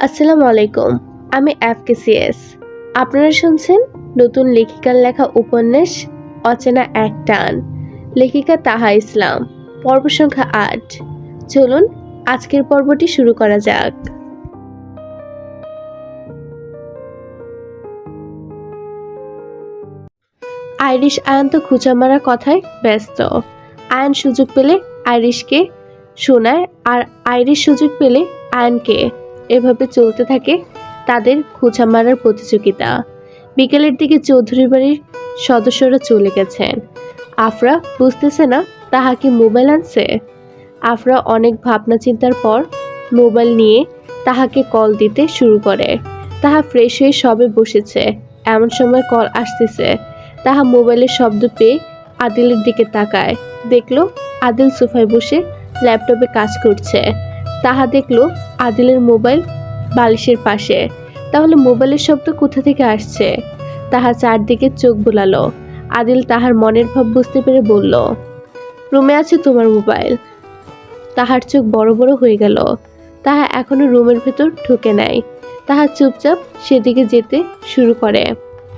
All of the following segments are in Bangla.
আসসালামু আলাইকুম। আমি এফকেসিএস। আপনারা শুনছেন নতুন লেখিকার লেখা উপন্যাস অচেনা এক টান। লেখিকা তাহা ইসলাম। পর্ব সংখ্যা ৮। চলুন আজকের পর্বটি শুরু করা যাক। আইরিশ আয়ান তো খুঁচা মারার কথায় ব্যস্ত। আয়ান সুযোগ পেলে আইরিশকে শোনায়, আর আইরিশ সুযোগ পেলে আয়ানকে। এভাবে চলতে থাকে তাদের খোঁচা মারার প্রতিযোগিতা। বিকেলের দিকে চৌধুরী বাড়ির সদস্যরা চলে গেছেন। আফরা বুঝতেছে না তাহা কি মোবাইল আনছে। আফরা অনেক ভাবনা চিন্তার পর মোবাইল নিয়ে তাহাকে কল দিতে শুরু করে। তাহা ফ্রেশ হয়ে সবে বসেছে, এমন সময় কল আসতেছে। তাহা মোবাইলের শব্দ পেয়ে আদিলের দিকে তাকায়। দেখলো আদিল সোফায় বসে ল্যাপটপে কাজ করছে। তাহা দেখলো আদিলের মোবাইল বালিশের পাশে। তাহলে মোবাইলের শব্দ কোথা থেকে আসছে? তাহা চারদিকে চোখ বোলালো। আদিল তাহার মনের ভাব বুঝতে পেরে বলল, রুমে আছে তোমার মোবাইল। তাহার চোখ বড় বড় হয়ে গেল। তাহা এখনো রুমের ভেতর ঢুকে নাই। তাহা চুপচাপ সেদিকে যেতে শুরু করে।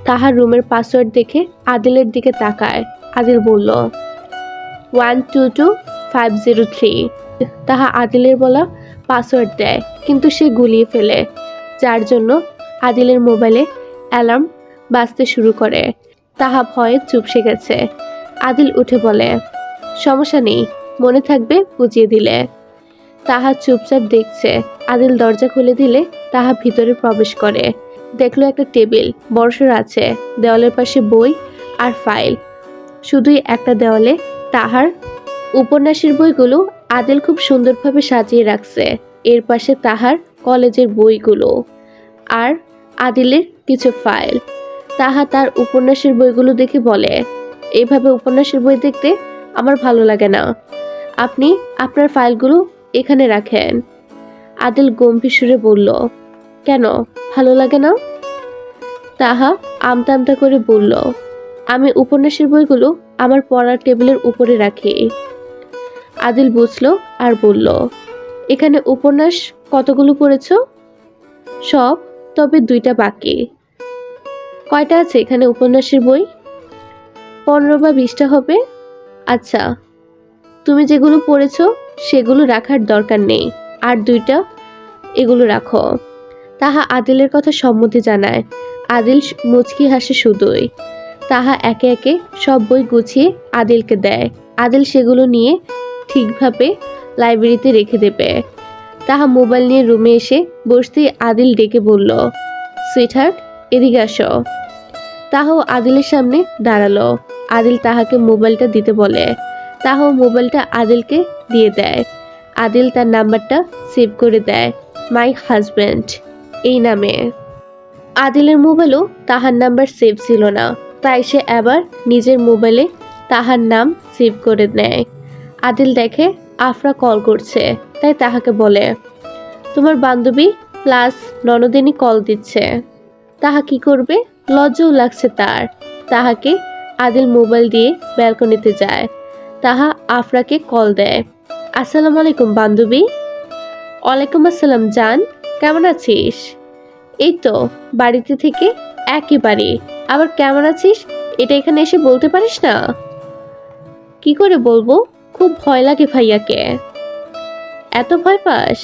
তাহার রুমের পাসওয়ার্ড দেখে আদিলের দিকে তাকায়। আদিল বলল, 122503। তাহা আদিলের বলা পাসওয়ার্ড দেয়, কিন্তু সে গুলিয়ে ফেলে, যার জন্য আদিলের মোবাইলে অ্যালার্ম বাজতে শুরু করে। তাহা ভয়ে চুপসে গেছে। আদিল উঠে বলে, সমস্যা নেই, মনে থাকবে বুঝিয়ে দিলে। তাহা চুপচাপ দেখছে। আদিল দরজা খুলে দিলে তাহা ভিতরে প্রবেশ করে। দেখলো একটা টেবিল বড়সড় আছে, দেওয়ালের পাশে বই আর ফাইল। শুধুই একটা দেওয়ালে তাহার উপন্যাসের বইগুলো আদিল খুব সুন্দরভাবে সাজিয়ে রাখছে। এর পাশে তাহার কলেজের বইগুলো আর আদিলের কিছু ফাইল। তাহা তার উপন্যাসের বইগুলো দেখে বলে, এইভাবে উপন্যাসের বই দেখতে আমার ভালো লাগে না। আপনি আপনার ফাইলগুলো এখানে রাখেন। আদিল গম্ভীর সুরে বলল, কেন ভালো লাগে না? তাহা আমতা আমতা করে বলল, আমি উপন্যাসের বইগুলো আমার পড়ার টেবিলের উপরে রাখি। আদিল বুঝলো আর বলল, এখানে উপন্যাস কতগুলো পড়েছ? সব, তবে 2টা বাকি। কয়টা আছে এখানে উপন্যাসের বই? 15 বা 20টা হবে। আচ্ছা, তুমি যেগুলো পড়েছ সেগুলো রাখার দরকার নেই, আর 2টা এগুলো রাখো। তাহা আদিলের কথা সম্মতি জানায়। আদিল মুচকি হাসে শুধুই। তাহা একে একে সব বই গুছিয়ে আদিলকে দেয়। আদিল সেগুলো নিয়ে ঠিকভাবে লাইব্রেরিতে রেখে দেবে। তাহা মোবাইল নিয়ে রুমে এসে বসতেই আদিল ডেকে বলল, সুইটহার্ট, এদিকে আসো। তাহাও আদিলের সামনে দাঁড়ালো। আদিল তাহাকে মোবাইলটা দিতে বলে। তাহাও মোবাইলটা আদিলকে দিয়ে দেয়। আদিল তার নাম্বারটা সেভ করে দেয়, মাই হাজব্যান্ড এই নামে। আদিলের মোবাইলও তাহার নাম্বার সেভ ছিল না, তাই সে আবার নিজের মোবাইলে তাহার নাম সেভ করে নেয়। আদিল দেখে আফরা কল করছে, তাই তাহাকে বলে, তোমার বান্ধবী প্লাস ননদিনী কল দিচ্ছে। তাহা কি করবে, লজ্জাও লাগছে তার। তাহাকে আদিল মোবাইল দিয়ে ব্যালকনিতে যায়। তাহা আফরাকে কল দেয়। আসসালামু আলাইকুম বান্ধবী। ওয়ালাইকুম আসসালাম জান, কেমন আছিস? এই তো বাড়িতে থেকে একেবারে। আবার কেমন আছিস এটা এখানে এসে বলতে পারিস না? কি করে বলবো, খুব ভয় লাগে ভাইয়াকে। এত ভয় পাস?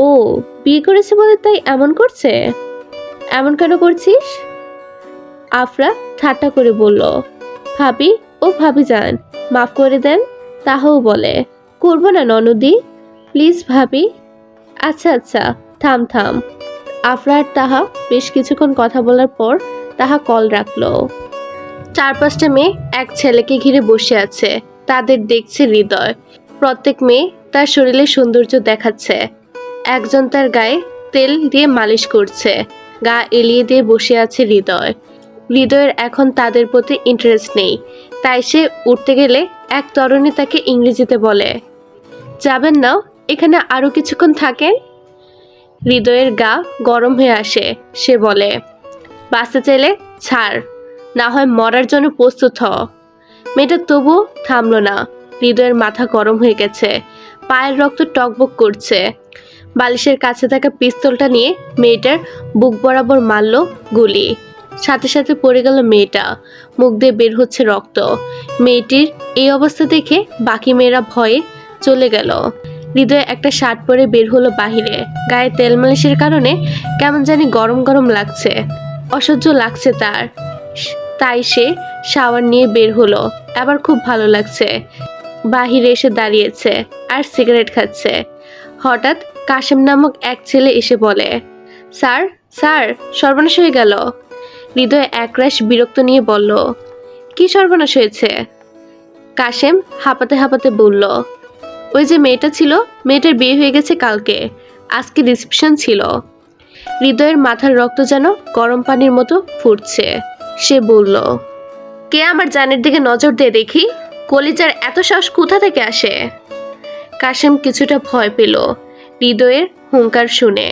ও বিয়ে করেছে বলে তাই এমন করছে? এমন কেন করছিস? আফরা ঠাট্টা করে বলল, ভাবি ও ভাবি যান, মাফ করে দেন। তাহাও বলে, করবো না ননদি, প্লিজ ভাবি। আচ্ছা আচ্ছা, থাম থাম। আফরা আর তাহা বেশ কিছুক্ষণ কথা বলার পর তাহা কল রাখলো। 4-5টা মেয়ে এক ছেলেকে ঘিরে বসে আছে। তাদের দেখছে হৃদয়। প্রত্যেক মেয়ে তার শরীরে সৌন্দর্য দেখাচ্ছে। একজন তার গায়ে তেল দিয়ে মালিশ করছে। গা এলিয়ে দিয়ে বসে আছে হৃদয়। হৃদয়ের এখন তাদের প্রতি ইন্টারেস্ট নেই, তাই সে উঠতে গেলে এক তরুণী তাকে ইংরেজিতে বলে, যাবেন না, এখানে আরো কিছুক্ষণ থাকেন। হৃদয়ের গা গরম হয়ে আসে। সে বলে, বাঁচতে চাইলে ছাড়, না হয় মরার জন্য প্রস্তুত হ। মেয়েটা তবুও থামলো না। হৃদয়ের মাথা গরম হয়ে গেছে, পায়ের রক্ত টকবক করছে। বালিশের কাছে থাকা পিস্তলটা নিয়ে মেয়েটার বুক বরাবর মারল গুলি। সাথে সাথে পড়ে গেল মেয়েটা, মুখ দিয়ে বের হচ্ছে রক্ত। মেয়েটির এই অবস্থা দেখে বাকি মেয়েরা ভয়ে চলে গেল। হৃদয় একটা শার্ট পরে বের হলো বাহিরে। গায়ে তেল মালিশের কারণে কেমন জানি গরম গরম লাগছে, অসহ্য লাগছে তার। তাই সে শাওয়ার নিয়ে বের হলো। আবার খুব ভালো লাগছে। বাহিরে এসে দাঁড়িয়েছে আর সিগারেট খাচ্ছে। হঠাৎ কাশেম নামক এক ছেলে এসে বলে, স্যার স্যার, সর্বনাশ হয়ে গেল। হৃদয় একরাশ বিরক্ত নিয়ে বলল, কি সর্বনাশ হয়েছে? কাশেম হাঁপাতে হাঁপাতে বলল, ওই যে মেয়েটা ছিল, মেয়েটার বিয়ে হয়ে গেছে কালকে, আজকে রিসেপশন ছিল। হৃদয়ের মাথার রক্ত যেন গরম পানির মতো ফুটছে। সে বলল, কে আমার জানের দিকে নজর দিয়ে দেখি? কলিজার এত সাহস কোথা থেকে আসে? কাশেম কিছুটা ভয় পেল হৃদয়ের হুঙ্কার শুনে।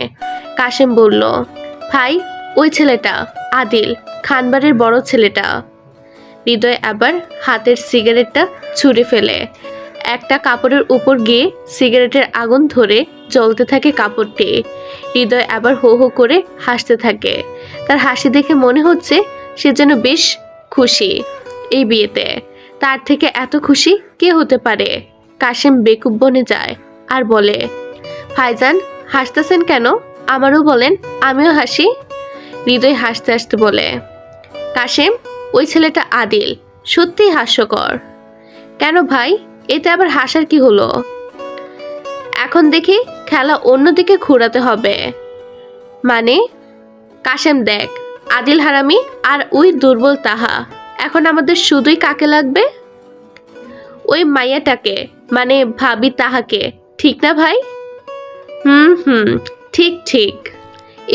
কাশেম বলল, ভাই, ওই ছেলেটা আদিল, খানবাড়ির বড় ছেলেটা। হৃদয় আবার হাতের সিগারেটটা ছুঁড়ে ফেলে। একটা কাপড়ের উপর গিয়ে সিগারেটের আগুন ধরে জ্বলতে থাকে কাপড়টি। হৃদয় আবার হো হো করে হাসতে থাকে। তার হাসি দেখে মনে হচ্ছে সে যেন বেশ খুশি এই বিয়েতে। তার থেকে এত খুশি কে হতে পারে? কাশেম বেকুব বনে যায় আর বলে, ভাইজান হাসতেছেন কেন? আমারও বলেন, আমিও হাসি। হৃদয় হাসতে হাসতে বলে, কাশেম, ওই ছেলেটা আদিল, সত্যিই হাস্যকর। কেন ভাই, এতে আবার হাসার কি হলো? এখন দেখি খেলা অন্যদিকে ঘোরাতে হবে। মানে? কাশেম দেখ, আদিল হারামি আর ওই দুর্বল তাহা, এখন আমাদের শুধুই কাকে লাগবে? ওই মাইয়াটাকে, মানে ভাবি তাহাকে, ঠিক না ভাই? হুম, ঠিক ঠিক।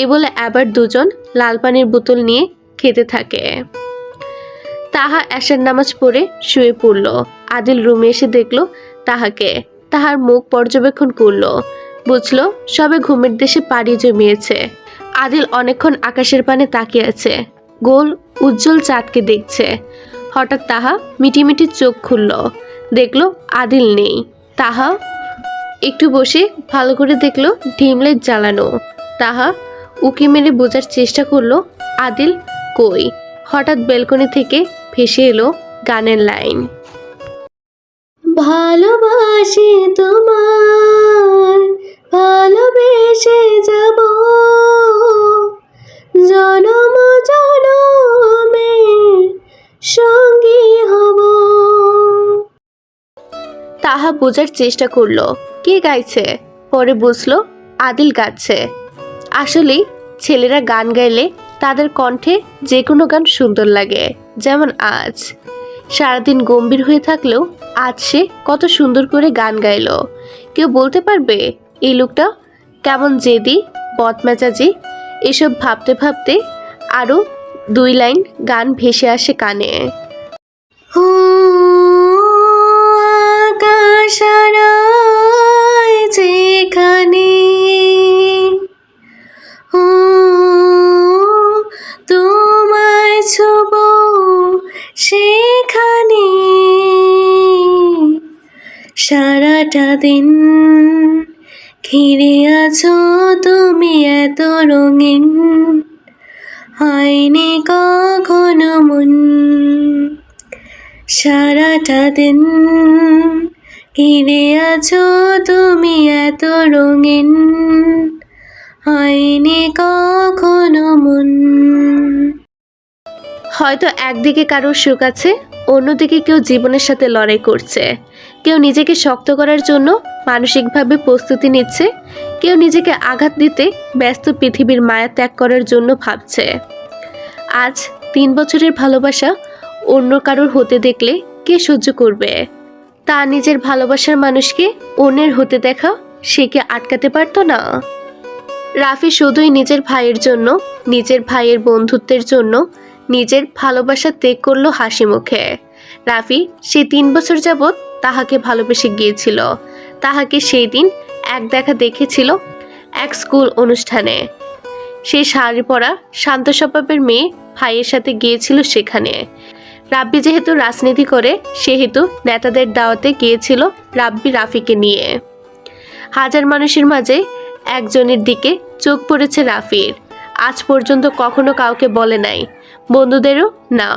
এ বলে আবার দুজন লাল পানির বোতল নিয়ে খেতে থাকে। তাহা এশার নামাজ পড়ে শুয়ে পড়ল। আদিল রুমে এসে দেখলো তাহাকে। তাহার মুখ পর্যবেক্ষণ করলো, বুঝলো সবে ঘুমের দেশে পাড়ি জমিয়েছে। আদিল অনেকক্ষণ আকাশের পানে তাকিয়ে আছে, গোল উজ্জ্বল চাঁদকে দেখছে। হঠাৎ তাহা মিটিমিটি চোখ খুলল, দেখলো আদিল নেই। তাহা একটু বসে ভালো করে দেখলো ডিম লাইট জ্বালানো। তাহা উকি মেরে বোঝার চেষ্টা করলো আদিল কই। হঠাৎ বেলকনি থেকে ভেসে এলো গানের লাইন, ভালোবাসি তোমার, ভালোবেসে যাব, জনম জনমে সঙ্গী হব। তাহা বোঝার চেষ্টা করলো কে গাইছে। পরে বুঝলো আদিল গাচ্ছে। আসলেই ছেলেরা গান গাইলে তাদের কণ্ঠে যে কোনো গান সুন্দর লাগে। যেমন আজ সারাদিন গম্ভীর হয়ে থাকলেও আজ সে কত সুন্দর করে গান গাইলো। কেউ বলতে পারবে এই লোকটা কেমন জেদি, বদমেজাজি? এসব ভাবতে ভাবতে আরও 2 লাইন গান ভেসে আসে কানে। আকাশারায় যেখানে তোমায় ছুব সেখানে, সারাটা দিন ঘিরে আছো তুমি এত রঙিন, হয়নি কখনো মন। সারাটা দিন ঘিরে আছো তুমি এত রঙিন, হয়নি কখনো মন। হয়তো একদিকে কারোর সুখ আছে, অন্যদিকে কেউ জীবনের সাথে লড়াই করছে। কেউ নিজেকে শক্ত করার জন্য মানসিকভাবে প্রস্তুতি নিচ্ছে, কেউ নিজেকে আঘাত দিতে ব্যস্ত পৃথিবীর মায়া ত্যাগ করার জন্য ভাবছে। আজ 3 বছরের ভালোবাসা অন্য কারোর হতে দেখলে কে সহ্য করবে? তা নিজের ভালোবাসার মানুষকে অন্যের হতে দেখা সে কি আটকাতে পারতো না? রাফি শুধুই নিজের ভাইয়ের জন্য, নিজের ভাইয়ের বন্ধুত্বের জন্য নিজের ভালোবাসা ত্যাগ করলো হাসি মুখে। রাফি সে 3 বছর যাবৎ তাহাকে ভালোবেসে গিয়েছিল। তাহাকে সেই দিন এক দেখা দেখেছিল এক স্কুল অনুষ্ঠানে। সে শাড়ি পরা শান্ত স্বভাবের মেয়ে ভাইয়ের সাথে গিয়েছিল সেখানে। রাব্বি যেহেতু রাজনীতি করে সেহেতু নেতাদের দাওয়াতে গিয়েছিল রাব্বি রাফিকে নিয়ে। হাজার মানুষের মাঝে একজনের দিকে চোখ পড়েছে রাফির। আজ পর্যন্ত কখনো কাউকে বলে নাই, বন্ধুদেরও না।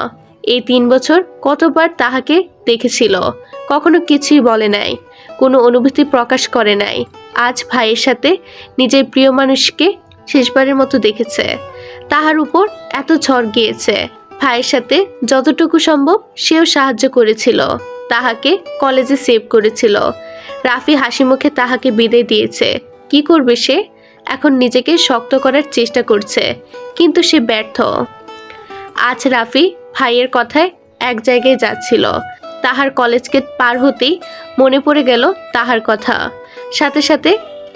এই 3 বছর কতবার তাহাকে দেখেছিল, কখনো কিছুই বলে নাই, কোনো অনুভূতি প্রকাশ করে নাই। আজ ভাইয়ের সাথে নিজের প্রিয় মানুষকে শেষবারের মতো দেখেছে। তাহার উপর এত ঝড় গিয়েছে। ভাইয়ের সাথে যতটুকু সম্ভব সেও সাহায্য করেছিল, তাহাকে কলেজে সেভ করেছিল। রাফি হাসি মুখে তাহাকে বিদায় দিয়েছে। কি করবে সে? এখন নিজেকে শক্ত করার চেষ্টা করছে, কিন্তু সে ব্যর্থ। আজ রাফি ভাইয়ের কথায় এক জায়গায় যাচ্ছিল। তাহার কলেজ গেট পার হতেই মনে পড়ে গেল তাহার কথা। সাথে সাথে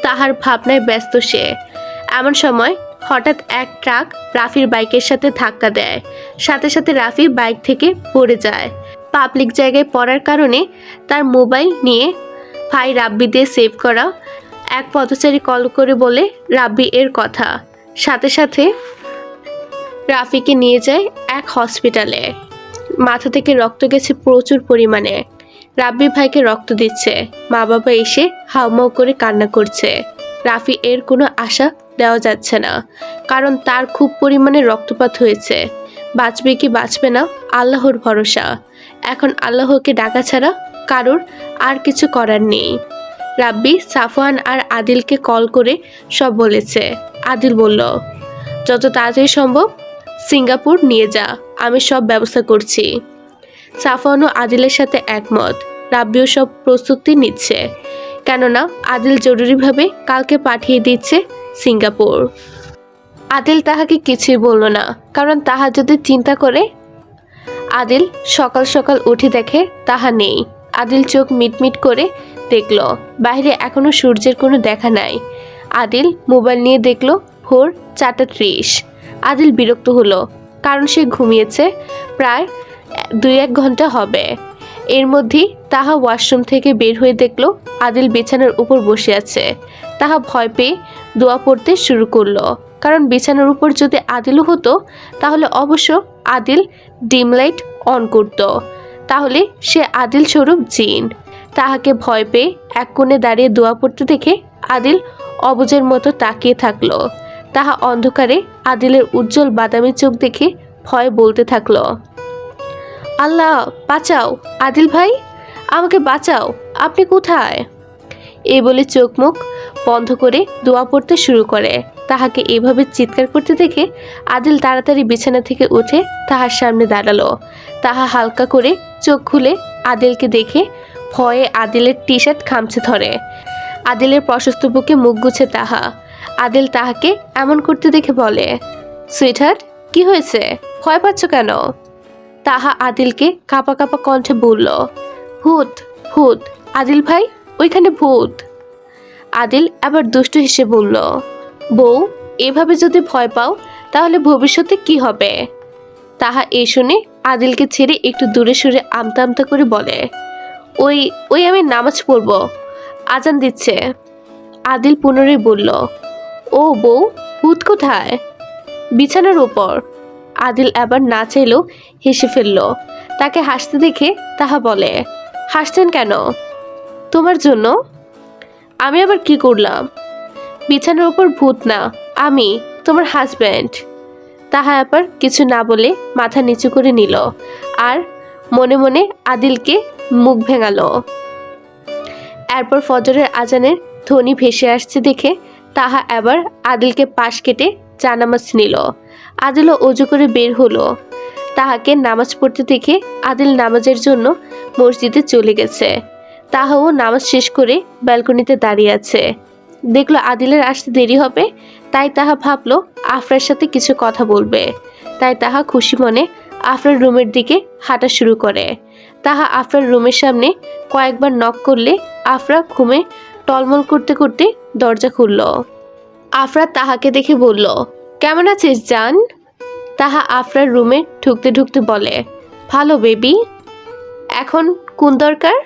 তাহার ভাবনায় ব্যস্ত সে। এমন সময় হঠাৎ এক ট্রাক রাফির বাইকের সাথে ধাক্কা দেয়। সাথে সাথে রাফি বাইক থেকে পড়ে যায়। পাবলিক জায়গায় পড়ার কারণে তার মোবাইল নিয়ে ভাই রাব্বি দিয়ে সেভ করা এক পথচারী কল করে বলে রাব্বি এর কথা। সাথে সাথে রাফিকে নিয়ে যায় এক হসপিটালে। মাথা থেকে রক্ত গেছে প্রচুর পরিমাণে। রাব্বি ভাইকে রক্ত দিচ্ছে। মা বাবা এসে হাউমাউ করে কান্না করছে। রাফি এর কোনো আশা দেওয়া যাচ্ছে না, কারণ তার খুব পরিমাণে রক্তপাত হয়েছে। বাঁচবে কি বাঁচবে না আল্লাহর ভরসা। এখন আল্লাহকে ডাকা ছাড়া কারোর আর কিছু করার নেই। রাব্বি সাফওয়ান আর আদিলকে কল করে সব বলেছে। আদিল বলল, যত তাড়াতাড়ি সম্ভব সিঙ্গাপুর নিয়ে যা, আমি সব ব্যবস্থা করছি। সাফওয়ানও আদিলের সাথে একমত। রাব্বিও সব প্রস্তুতি নিচ্ছে, কেননা আদিল জরুরিভাবে কালকে পাঠিয়ে দিচ্ছে সিঙ্গাপুর। আদিল তাহাকে কিছুই বলল না, কারণ তাহা যদি চিন্তা করে। আদিল সকাল সকাল উঠে দেখে তাহা নেই। আদিল চোখ মিটমিট করে দেখল বাইরে এখনো সূর্যের কোনো দেখা নাই। আদিল মোবাইল নিয়ে দেখল ভোর 4:30। আদিল বিরক্ত হলো, কারণ সে ঘুমিয়েছে প্রায় 2-1 ঘন্টা হবে। এর মধ্যেই তাহা ওয়াশরুম থেকে বের হয়ে দেখল আদিল বিছানার উপর বসে আছে। তাহা ভয় পেয়ে দোয়া পড়তে শুরু করলো, কারণ বিছানার উপর যদি আদিলও হতো তাহলে অবশ্য আদিল ডিম লাইট অন করত, তাহলে সে আদিল স্বরূপ জিন। তাহাকে ভয় পেয়ে এক কোণে দাঁড়িয়ে দোয়া পড়তে দেখে আদিল অবুঝের মতো তাকিয়ে থাকলো। তাহা অন্ধকারে আদিলের উজ্জ্বল বাদামি চোখ দেখে ভয় বলতে থাকলো, আল্লাহ বাঁচাও, আদিল ভাই আমাকে বাঁচাও, আপনি কোথায়? এই বলে চোখ মুখ বন্ধ করে দোয়া পড়তে শুরু করে। তাহাকে এভাবে চিৎকার করতে দেখে আদিল তাড়াতাড়ি বিছানা থেকে উঠে তাহার সামনে দাঁড়ালো। তাহা হালকা করে চোখ খুলে আদিলকে দেখে ভয়ে আদিলের টি শার্ট খামচে ধরে। আদিলের প্রশস্ত বুকে মুখ গুছে তাহা। আদিল তাহাকে এমন করতে দেখে বলে, সুইটহার্ট কি হয়েছে, ভয় পাচ্ছ কেন? তাহা আদিলকে কাঁপা কাঁপা কণ্ঠে বলল, ভূত ভূত আদিল ভাই, ওইখানে ভূত। আদিল আবার দুষ্টু হেসে বলল, বউ এভাবে যদি ভয় পাও তাহলে ভবিষ্যতে কি হবে? তাহা এই শুনে আদিলকে ছেড়ে একটু দূরে সরে আমতা আমতা করে বলে, ওই ওই আমি নামাজ পড়ব, আজান দিচ্ছে। আদিল পুনরায় বলল, ও বউ ভূত কোথায়? বিছানার উপর। আদিল আবার না চাইলেও হেসে ফেলল। তাকে হাসতে দেখে তাহা বলে, হাসছেন কেন? তোমার জন্য। আমি আবার কি করলাম? বিছানার উপর ভূত না, আমি তোমার হাজব্যান্ড। তাহা আবার কিছু না বলে মাথা নিচু করে নিল আর মনে মনে আদিলকে মুখ ভেঙালো। এরপর ফজরের আজানের ধ্বনি ভেসে আসছে দেখে তাহা আবার আদিলকে পাশ কেটে জানামাজ নিল। আদিলও অজু করে বের হলো। তাহাকে নামাজ পড়তে দেখে আদিল নামাজের জন্য মসজিদে চলে গেছে। তাহাও নামাজ শেষ করে ব্যালকনিতে দাঁড়িয়ে আছে। দেখলো আদিলের আসতে দেরি হবে, তাই তাহা ভাবলো আফরার সাথে কিছু কথা বলবে। তাই তাহা খুশি মনে আফরার রুমের দিকে হাঁটা শুরু করে। তাহা আফরার রুমের সামনে কয়েকবার নক করলে আফরা ঘুমে টলমল করতে করতে দরজা খুলল। আফরা তাহাকে দেখে বলল, কেমন আছিস জান? তাহা আফরার রুমে ঢুকতে ঢুকতে বলে, ভালো বেবি। এখন কোন দরকার?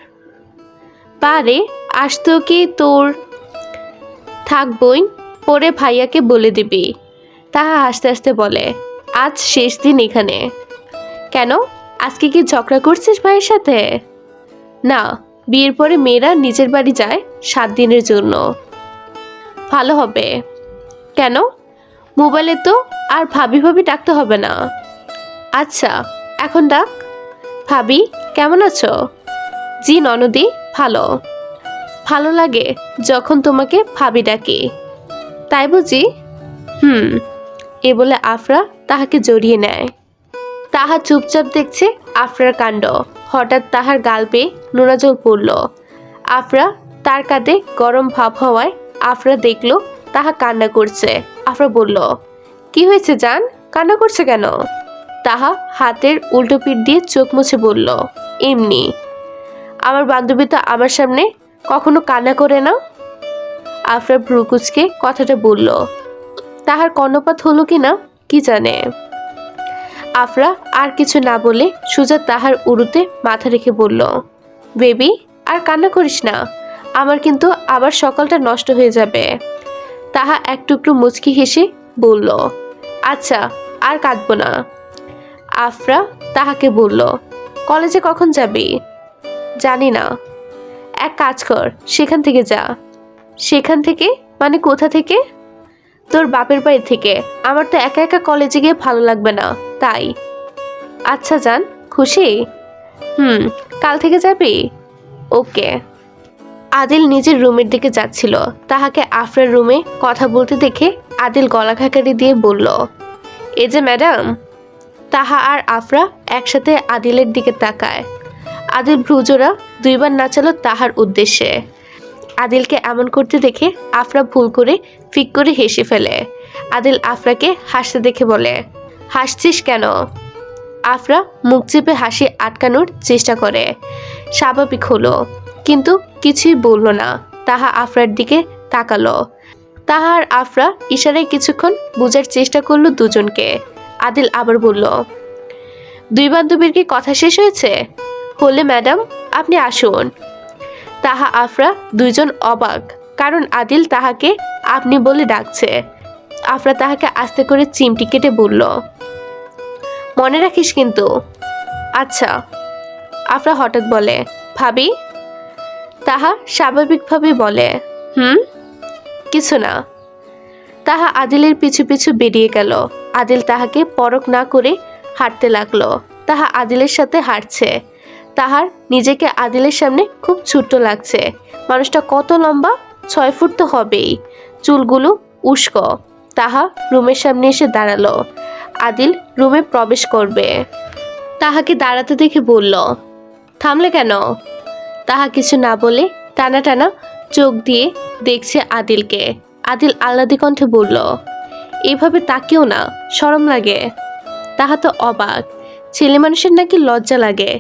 পারে আসতেও কি তোর? থাক বইন, পরে ভাইয়াকে বলে দিবি। তাহা হাসতে হাসতে বলে, আজ শেষ দিন এখানে। কেন, আজকে কি ঝগড়া করছিস ভাইয়ের সাথে? না, বিয়ের পরে মেয়েরা নিজের বাড়ি যায় 7 দিনের জন্য। ভালো হবে। কেন? মোবাইলে তো আর ভাবি ভাবি ডাকতে হবে না। আচ্ছা, এখন ডাক। ভাবি, কেমন আছো? জি ননদি, ভালো। ভালো লাগে যখন তোমাকে ভাবি ডাকি। তাই বুঝি? হুম। এ বলে আফরা তাহাকে জড়িয়ে নেয়। তাহা চুপচাপ দেখছে আফরার কাণ্ড। হঠাৎ তাহার গাল বেয়ে নোনা জল পড়ল। আফরা তার কাঁধে গরম ভাব হওয়ায় আফরা দেখল তাহা কান্না করছে। আফরা বলল, কি হয়েছে জান? কান্না করছে কেন? তাহা হাতের উল্টো পিঠ দিয়ে চোখ মুছে বলল, এমনি। আমার বান্ধবী তো আমার সামনে কখনো কান্না করে না। আফরা ভ্রুকুচকে কথাটা বলল। তাহার কর্ণপাত হলো কিনা কি জানে। আফরা আর কিছু না বলে সুজা তাহার উরুতে মাথা রেখে বলল, বেবি আর কান্না করিস না, আমার কিন্তু আবার সকালটা নষ্ট হয়ে যাবে। তাহা এক টুকরো মুচকি হেসে বলল, আচ্ছা আর কাঁদবো না। আফরা তাহাকে বলল, কলেজে কখন যাবি? জানি না। এক কাজ কর, সেখান থেকে যা। সেখান থেকে মানে কোথা থেকে? তোর বাপের বাড়ি থেকে। আমার তো একা একা কলেজে গিয়ে ভালো লাগবে না, তাই। আচ্ছা জান, খুশি? কাল থেকে যাবি? ওকে। আদিল নিজের রুমের দিকে যাচ্ছিল। তাহাকে আফরার রুমে কথা বলতে দেখে আদিল গলা খাকারি দিয়ে বলল, এই যে ম্যাডাম। তাহা আর আফরা একসাথে আদিলের দিকে তাকায়। আদিল ভ্রুজোড়া দুইবার নাচালো তাহার উদ্দেশ্যে। আদিলকে এমন করতে দেখে আফরা ভুল করে ফিক করে হেসে ফেলে। আদিল আফরাকে হাসতে দেখে বলে, হাসছিস কেন? আফরা মুখ চেপে হাসি আটকানোর চেষ্টা করে। স্বাভাবিক হলো, কিন্তু কিছুই বলল না। তাহা আফরার দিকে তাকালো। তাহা আর আফরা ইশারায় কিছুক্ষণ বোঝার চেষ্টা করলো দুজনকে। আদিল আবার বলল, দুই বান্ধবীর কি কথা শেষ হয়েছে? হলে ম্যাডাম আপনি আসুন। তাহা আফরা দুইজন অবাক, কারণ আদিল তাহাকে আপনি বলে ডাকছে। আফরা তাহাকে আস্তে করে চিমটি কেটে বলল, মনে রাখিস কিন্তু। আচ্ছা। আফরা হঠাৎ বলে, ভাবি? তাহা স্বাভাবিকভাবে বলে, কিছু না। তাহা আদিলের পিছু পিছু বেরিয়ে গেল। আদিল তাহাকে পরখ না করে হাঁটতে লাগলো। তাহা আদিলের সাথে হাঁটছে। তাহার নিজেকে আদিলের সামনে খুব ছোট্ট লাগছে। মানুষটা কত লম্বা, 6 ফুট তো হবেই। চুলগুলো উস্কো। তাহা রুমের সামনে এসে দাঁড়ালো। আদিল রুমে প্রবেশ করবে। তাহাকে দাঁড়াতে দেখে বলল, থামলে কেন? তাহা কিছু না বলে টানা টানা চোখ দিয়ে দেখছে আদিলকে। আদিল আহ্লাদি কণ্ঠে বলল, এভাবে তাকেও না, শরম লাগে। তাহা তো অবাক, ছেলে মানুষের নাকি লজ্জা লাগে।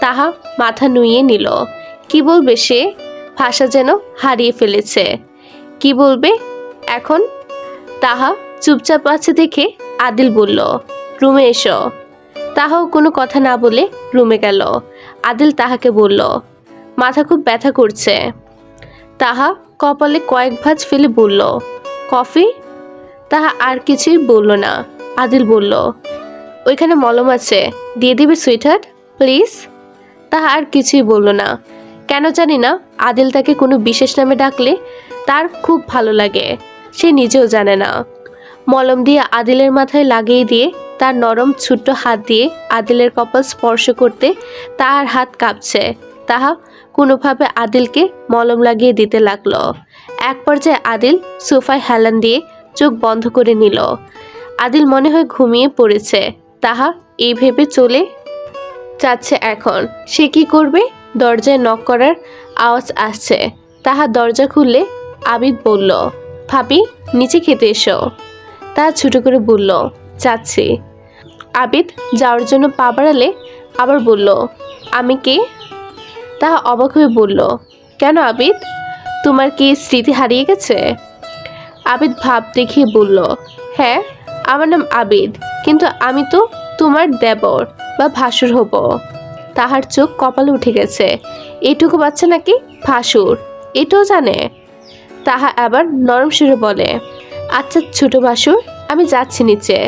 তাহা মাথা নুইয়ে নিল। কি বলবে সে? ভাষা যেন হারিয়ে ফেলেছে। কি বলবে এখন? তাহা চুপচাপ আছে দেখে আদিল বলল, রুমে এসো। তাহাও কোনো কথা না বলে রুমে গেল। আদিল তাহাকে বলল, মাথা খুব ব্যথা করছে। তাহা কপালে কয়েক ভাঁজ ফেলে বলল, কফি? তাহা আর কিছুই বলল না। আদিল বলল, ওইখানে মলম আছে, দিয়ে দিবে সুইটহার্ট প্লিজ? তাহা আর কিছুই বলল না। কেন জানি না আদিল তাকে কোনো বিশেষ নামে ডাকলে তার খুব ভালো লাগে। সে নিজেও জানে না। মলম দিয়ে আদিলের মাথায় লাগিয়ে দিয়ে তার নরম ছোট্ট হাত দিয়ে আদিলের কপাল স্পর্শ করতে তাহার হাত কাঁপছে। তাহা কোনোভাবে আদিলকে মলম লাগিয়ে দিতে লাগলো। এক পর্যায়ে আদিল সোফায় হেলান দিয়ে চোখ বন্ধ করে নিল। আদিল মনে হয় ঘুমিয়ে পড়েছে। তাহা এই ভেবে চলে যাচ্ছে এখন সে কি করবে। দরজায় নক করার আওয়াজ আসছে। তাহা দরজা খুললে আবিদ বলল, ভাবি নিচে খেতে এসো। তাহা ছোটো করে বলল, যাচ্ছি। আবিদ যাওয়ার জন্য পা বাড়ালে আবার বলল, আমি কে? তাহা অবাক হয়ে বলল, কেন আবিদ, তোমার কি স্মৃতি হারিয়ে গেছে? আবিদ ভাব দেখিয়ে বলল, হ্যাঁ আমার নাম আবিদ, কিন্তু আমি তো তোমার দেবর বা ভাসুর হব। তাহার চোখ কপালে উঠে গেছে। এইটুকু বাচ্চা নাকি ভাসুর, এটাও জানে? তাহা আবার নরম সুরে বলে, আচ্ছা ছোট ভাসুর, আমি যাচ্ছি নিচে।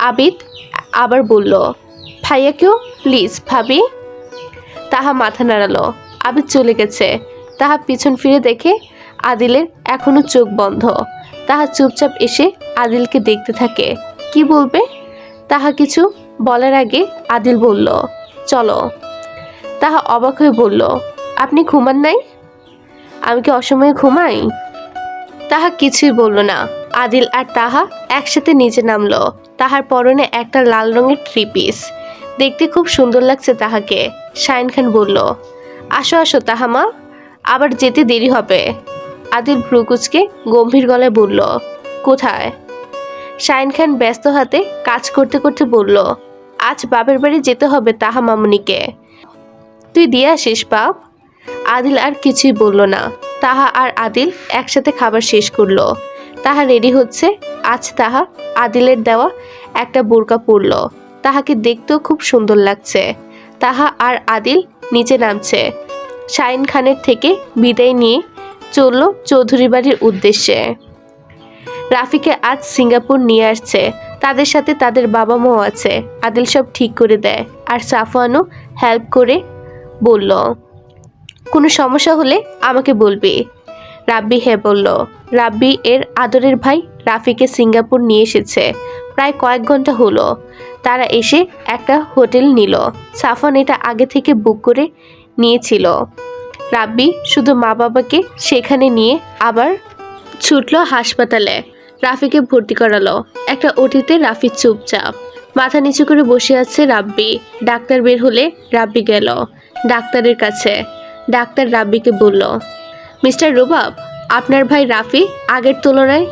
আবিদ আবার বলল, ভাইয়াকেও প্লিজ ভাবি। তাহা মাথা নাড়ালো। আবিদ চলে গেছে। তাহা পিছন ফিরে দেখে আদিলের এখনো চোখ বন্ধ। তাহা চুপচাপ এসে আদিলকে দেখতে থাকে। কি বলবে? তাহা কিছু বলার আগে আদিল বলল, চলো। তাহা অবাক হয়ে বলল, আপনি ঘুমান নাই? আমি কি অসময়ে ঘুমাই? তাহা কিছুই বলল না। আদিল আর তাহা একসাথে নিচে নামলো। তাহার পরনে একটা লাল রঙের থ্রি পিস, দেখতে খুব সুন্দর লাগছে তাহাকে। শাহিন খান বলল, আসো আসো তাহা মা, আবার যেতে দেরি হবে। আদিল ভ্রুকুচকে গম্ভীর গলায় বলল, কোথায়? শাহিন খান ব্যস্ত হাতে কাজ করতে করতে বলল, আজ বাপের বাড়ি যেতে হবে তাহা মামুনিকে। তুই দিয়ে আসিস বাপ। আদিল আর কিছুই বলল না। তাহা আর আদিল একসাথে খাবার শেষ করলো। তাহা রেডি হচ্ছে। আজ তাহা আদিলের দেওয়া একটা বোরকা পরল। তাহাকে দেখতেও খুব সুন্দর লাগছে। তাহা আর আদিল নিচে নামছে। শাহিন খানের থেকে বিদায় নিয়ে চলল চৌধুরী বাড়ির উদ্দেশ্যে। রাফিকে আজ সিঙ্গাপুর নিয়ে আসছে। তাদের সাথে তাদের বাবা মাও আছে। আদিল সব ঠিক করে দেয়। আর সাফওয়ানও হেল্প করে বলল, কোনো সমস্যা হলে আমাকে বলবি। রাব্বি হ্যাঁ বলল। রাব্বি এর আদরের ভাই রাফিকে সিঙ্গাপুর নিয়ে এসেছে। প্রায় কয়েক ঘন্টা হলো। তারা এসে একটা হোটেল নিল। সাফওয়ান এটা আগে থেকে বুক করে নিয়েছিল। রাব্বি শুধু মা বাবাকে সেখানে নিয়ে আবার ছুটলো হাসপাতালে। রাফিকে ভর্তি করালো। একটা ওটিতে রাফি চুপচাপ মাথা নিচু করে বসে আছে রাব্বি। ডাক্তার বের হলে রাব্বি গেল ডাক্তারের কাছে। ডাক্তার রাব্বিকে বলল, মিস্টার রুবাব, আপনার ভাই রাফি আগের তুলনায়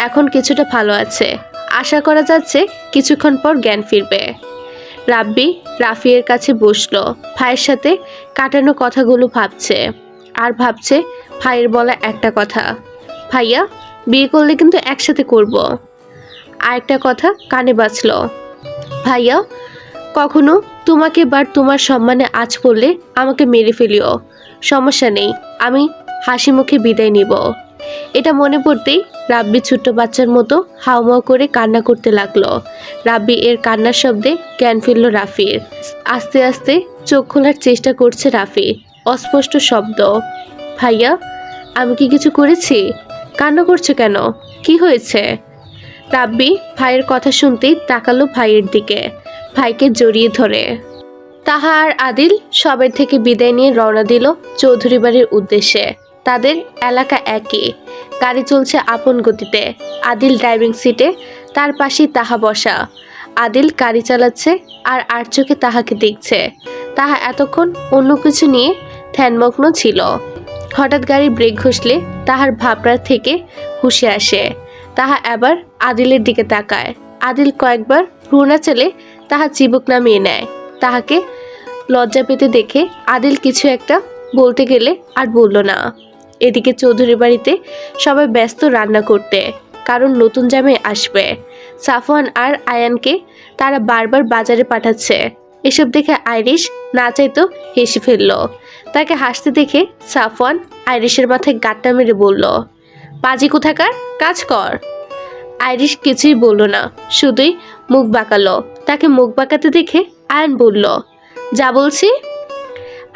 এখন কিছুটা ভালো আছে। আশা করা যাচ্ছে কিছুক্ষণ পর জ্ঞান ফিরবে। রাব্বি রাফিয়ের কাছে বসলো। ভাইয়ের সাথে কাটানো কথাগুলো ভাবছে। আর ভাবছে ভাইয়ের বলা একটা কথা, ভাইয়া বিয়ে করলে কিন্তু একসাথে করব। আরেকটা কথা কানে বাজলো, ভাইয়া কখনো তোমাকে বা তোমার সম্মানে আঁচ পড়লে আমাকে মেরে ফেলিও, সমস্যা নেই, আমি হাসি মুখে বিদায় নিব। এটা মনে পড়তেই রাব্বি ছোট্ট বাচ্চার মতো হাউমাউ করে কান্না করতে লাগলো। রাব্বি এর কান্নার শব্দে জ্ঞান ফিরল রাফির। আস্তে আস্তে চোখ খোলার চেষ্টা করছে রাফি। অস্পষ্ট শব্দ, ভাইয়া আমি কি কিছু করেছি? কান্না করছো কেন? কি হয়েছে? রাব্বি ভাইয়ের কথা শুনতেই তাকালো ভাইয়ের দিকে। ভাইকে জড়িয়ে ধরে। তাহা আর আদিল সবের থেকে বিদায় নিয়ে রওনা দিল চৌধুরী বাড়ির উদ্দেশ্যে। তাদের এলাকা একই। গাড়ি চলছে আপন গতিতে। আদিল ড্রাইভিং সিটে, তার পাশেই তাহা বসা। আদিল গাড়ি চালাচ্ছে আর চোখে তাহাকে দেখছে। তাহা এতক্ষণ অন্য কিছু নিয়ে ধ্যানমগ্ন ছিল। হঠাৎ গাড়ি ব্রেক ঘষলে তাহার ভাবনার থেকে হুঁশে আসে। তাহা এবার আদিলের দিকে তাকায়। আদিল কয়েকবার ভ্রু নাচালে তাহা চিবুক নামিয়ে নেয়। তাহাকে লজ্জা পেতে দেখে আদিল কিছু একটা বলতে গেলে আর বলল না। এদিকে চৌধুরী বাড়িতে সবাই ব্যস্ত রান্না করতে, কারণ নতুন জামাই আসবে। সাফওয়ান আর আয়ানকে তারা বারবার বাজারে পাঠাচ্ছে। এসব দেখে আইরিশ না চাইতো হেসে ফেলল। তাকে হাসতে দেখে সাফওয়ান আইরিশের মাথায় গাঁটটা মেরে বলল, পাজি কোথাকার, কাজ কর। আইরিশ কিছুই বলল না, শুধুই মুখ বাঁকালো। তাকে মুখ বাঁকাতে দেখে আয়ান বলল, যা বলছি।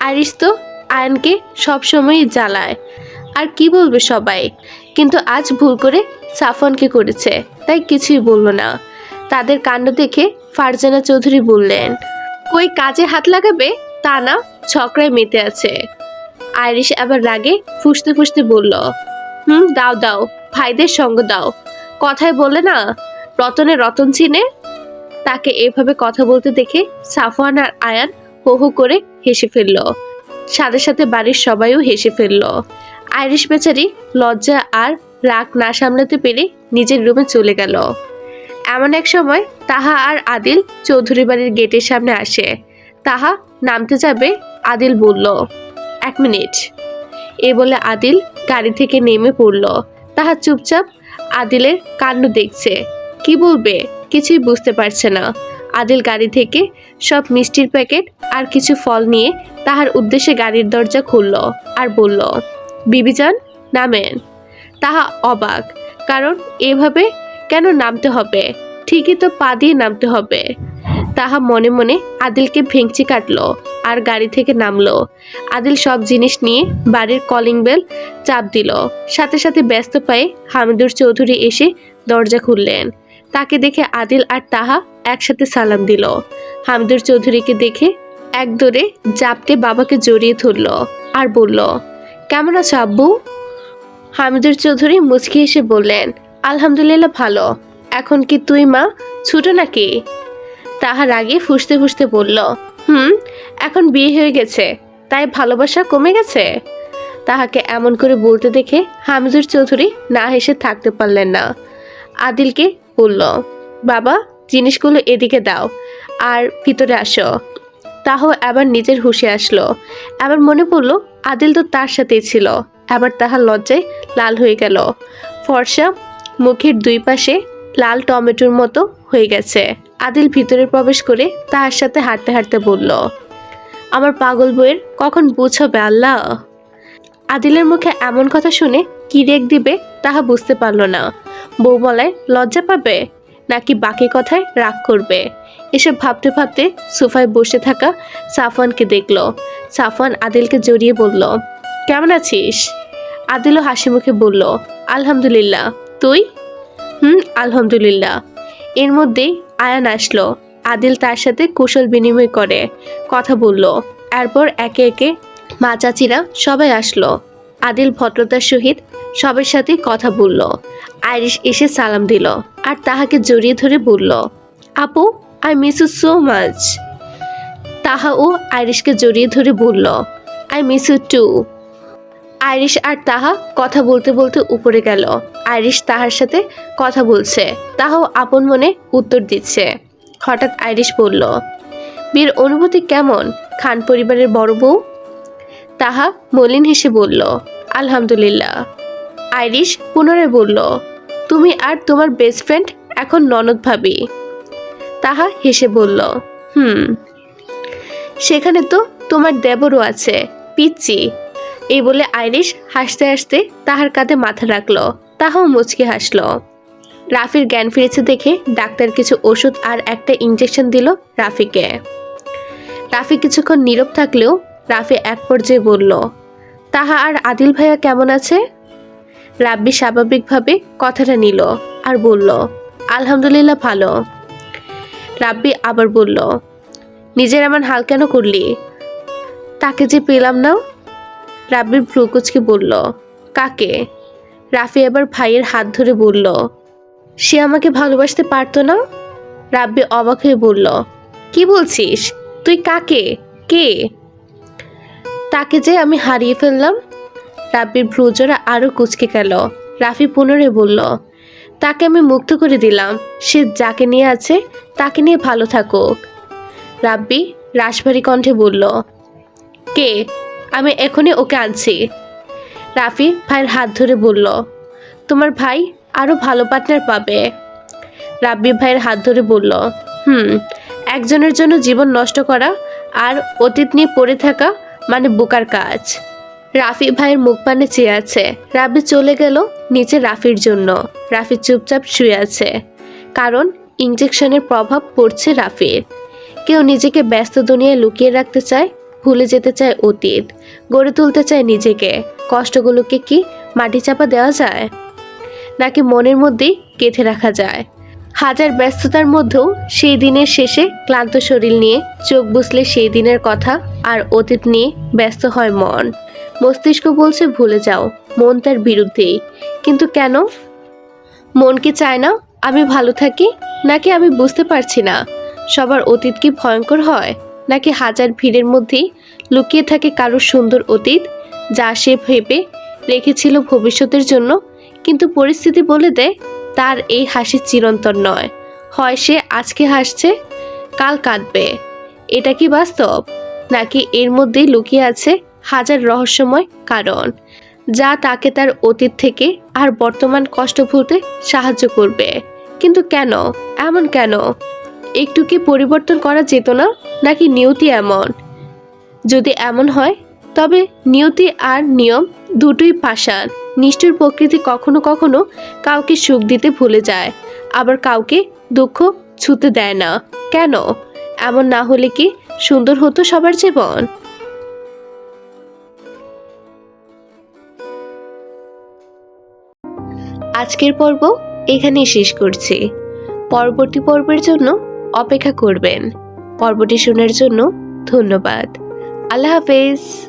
আইরিশ তো আয়ানকে সবসময়ই জ্বালায়, আর কি বলবে সবাই, কিন্তু আজ ভুল করে সাফওয়ানকে করেছে, তাই কিছুই বলল না। তাদের কাণ্ড দেখে ফারজানা চৌধুরী বললেন, কই কাজে হাত লাগাবে তা না, ঝগড়ায় মেতে আছে। আইরিশ আবার রাগে ফুঁসতে ফুঁসতে বলল, দাও দাও, ভাইদের সঙ্গ দাও, কথায় বলে না রতনে রতন চিনে। তাকে এভাবে কথা বলতে দেখে সাফওয়ান আর আয়ান হো হো করে হেসে ফেলল। সাথে সাথে বাড়ির সবাইও হেসে ফেলল। আইরিশ বেচারি লজ্জা আর রাগ না সামলাতে পেরে নিজের রুমে চলে গেল। এমন এক সময় তাহা আর আদিল চৌধুরী বাড়ির গেটের সামনে আসে। তাহা নামতে যাবে, আদিল বলল, 1 মিনিট। এ বলে আদিল গাড়ি থেকে নেমে পড়ল। তাহা চুপচাপ আদিলের কাণ্ড দেখছে। কি বলবে কিছুই বুঝতে পারছে না। আদিল গাড়ি থেকে সব মিষ্টির প্যাকেট আর কিছু ফল নিয়ে তাহার উদ্দেশ্যে গাড়ির দরজা খুলল আর বলল, বিবিজান নামেন। তাহা অবাক, কারণ এভাবে কেন নামতে হবে? ঠিকই তো পা দিয়ে নামতে হবে। তাহা মনে মনে আদিলকে ভেঙচি কাটল। আর গাড়ি থেকে নামলো। আদিল সব জিনিস নিয়ে বাড়ির কলিং বেল চাপ দিল। সাথে সাথে ব্যস্ত পায়ে হামিদুর চৌধুরী এসে দরজা খুললেন। তাকে দেখে আদিল আর তাহা একসাথে সালাম দিল। হামিদুর চৌধুরীকে দেখে এক দৌড়ে জাপটে বাবাকে জড়িয়ে ধরল আর বলল, কেমন আছো আব্বু? হামিদুর চৌধুরী মুচকি হেসে বললেন, আলহামদুলিল্লাহ ভালো। এখন কি তুই মা ছোট নাকি? তাহা রাগে ফুঁসতে ফুঁসতে বলল, এখন বিয়ে হয়ে গেছে তাই ভালোবাসা কমে গেছে। তাহাকে এমন করে বলতে দেখে হামিদুর চৌধুরী না হেসে থাকতে পারলেন না। আদিলকে বলল, বাবা জিনিসগুলো এদিকে দাও আর ভিতরে আসো। তাহাও আবার নিজের হুঁশে আসলো। আবার মনে পড়ল আদিল তো তার সাথেই ছিল। আবার তাহার লজ্জায় লাল হয়ে গেল। ফর্সা মুখের দুই পাশে লাল টমেটোর মতো হয়ে গেছে। আদিল ভিতরে প্রবেশ করে তাহার সাথে হাঁটতে হাঁটতে বলল, আমার পাগল বউয়ের কখন বুঝবে আল্লাহ। আদিলের মুখে এমন কথা শুনে কি রেগ দিবে তাহা বুঝতে পারল না। বউ বলায় লজ্জা পাবে নাকি বাকি কথায় রাগ করবে। এসব ভাবতে ভাবতে সোফায় বসে থাকা সাফওয়ানকে দেখল। সাফওয়ান আদিলকে জড়িয়ে বলল, কেমন আছিস? আদিলও হাসি মুখে বলল, আলহামদুলিল্লাহ। তুই? আলহামদুলিল্লাহ। এর মধ্যেই আয়ান আসলো। আদিল তার সাথে কুশল বিনিময় করে কথা বলল। এরপর একে একে মা চাচিরা সবাই আসলো। আদিল ভদ্রতার সহিত সবার সাথে কথা বলল। আইরিশ এসে সালাম দিল আর তাহাকে জড়িয়ে ধরে বলল, আপু I miss you so much. তাহাও আইরিশকে জড়িয়ে ধরে বলল, I miss you too. Irish আর তাহা কথা বলতে বলতে উপরে গেল। আইরিশ তাহার সাথে কথা বলছে, তাহাও আপন মনে উত্তর দিচ্ছে। হঠাৎ আইরিশ বলল, বিয়ের অনুভূতি কেমন খান পরিবারের বড় বউ? তাহা মলিন হেসে বলল, আলহামদুলিল্লাহ। আইরিশ পুনরায় বলল, তুমি আর তোমার বেস্ট ফ্রেন্ড এখন ননদ ভাবি। তাহা হেসে বলল, সেখানে তো তোমার দেবরও আছে, পিচ্চি। এই বলে আইরিশ হাসতে হাসতে তাহার কাঁধে মাথা রাখলো। তাহাও মুচকি হাসলো। রাফির জ্ঞান ফিরেছে দেখে ডাক্তার কিছু ওষুধ আর একটা ইঞ্জেকশন দিল রাফিকে। রাফি কিছুক্ষণ নীরব থাকলেও রাফি এক পর্যায়ে বলল, তাহা আর আদিল ভাইয়া কেমন আছে? রাব্বি স্বাভাবিকভাবে কথাটা নিল আর বলল, আলহামদুলিল্লাহ ভালো। রাব্বি আবার বলল, নিজের এমন হাল কেন করলি? তাকে যে পেলাম না। রাব্বির ভ্রুকুচকে বলল, কাকে? রাফি এবার ভাইয়ের হাত ধরে বলল, সে আমাকে ভালোবাসতে পারতো না। রাব্বি অবাক হয়ে বলল, কি বলছিস তুই? কাকে? কে? তাকে যে আমি হারিয়ে ফেললাম। রাব্বির ভ্রুজোড়া আরো কুচকে গেল। রাফি পুনরায় বলল, তাকে আমি মুক্ত করে দিলাম। সে যাকে নিয়ে আছে তাকে নিয়ে ভালো থাকুক। রাব্বি রাশভারী কণ্ঠে বলল, কে? আমি এখনই ওকে আনছি। রাফি ভাইয়ের হাত ধরে বলল, তোমার ভাই আরো ভালো পার্টনার পাবে। রাব্বি ভাইয়ের হাত ধরে বলল, একজনের জন্য জীবন নষ্ট করা আর অতীত নিয়ে পড়ে থাকা মানে বোকার কাজ। রাফি ভাইয়ের মুখ পানে চেয়ে আছে। রাব্বি চলে গেল নিচে রাফির জন্য। রাফি চুপচাপ শুয়ে আছে, কারণ ইঞ্জেকশনের প্রভাব পড়ছে রাফির। কেউ নিজেকে ব্যস্ত দুনিয়ায় লুকিয়ে রাখতে চায়, ভুলে যেতে চায় অতীত, গড়ে তুলতে চায় নিজেকে। কষ্টগুলোকে কি মাটি চাপা দেওয়া যায় নাকি মনের মধ্যেই গেঁথে রাখা যায়? হাজার ব্যস্ততার মধ্যেও সেই দিনের শেষে ক্লান্ত শরীর নিয়ে চোখ বুঝলে সেই দিনের কথা আর অতীত নিয়ে ব্যস্ত হয় মন। মস্তিষ্ক বলছে ভুলে যাও, মন তার বিরুদ্ধেই। কিন্তু কেন? মন কি চায় না আমি ভালো থাকি? নাকি আমি বুঝতে পারছি না সবার অতীত কি ভয়ঙ্কর হয়? নাকি হাজার ভিড়ের মধ্যেই লুকিয়ে থাকে কারোর সুন্দর অতীত, যা সে ভেবে রেখেছিল ভবিষ্যতের জন্য, কিন্তু পরিস্থিতি বলে দেয় তার এই হাসি চিরন্তন নয়। হয় সে আজকে হাসছে, কাল কাঁদবে। এটা কি বাস্তব, নাকি এর মধ্যেই লুকিয়ে আছে হাজার রহস্যময় কারণ, যা তাকে তার অতীত থেকে আর বর্তমান কষ্ট ভুলতে সাহায্য করবে? কিন্তু কেন? এমন কেন? একটু কি পরিবর্তন করা যেত না? নাকি নিয়তি এমন? যদি এমন হয় তবে নিয়তি আর নিয়ম দুটোই পাষাণ। নিষ্ঠুর প্রকৃতি কখনো কখনো কাউকে সুখ দিতে ভুলে যায়, আবার কাউকে দুঃখ ছুঁতে দেয় না। কেন? এমন না হলে কি সুন্দর হতো সবার জীবন? আজকের পর্ব এখানেই শেষ করছি। পরবর্তী পর্বের জন্য অপেক্ষা করবেন। পর্বটি শোনার জন্য ধন্যবাদ। আল্লাহ হাফেজ।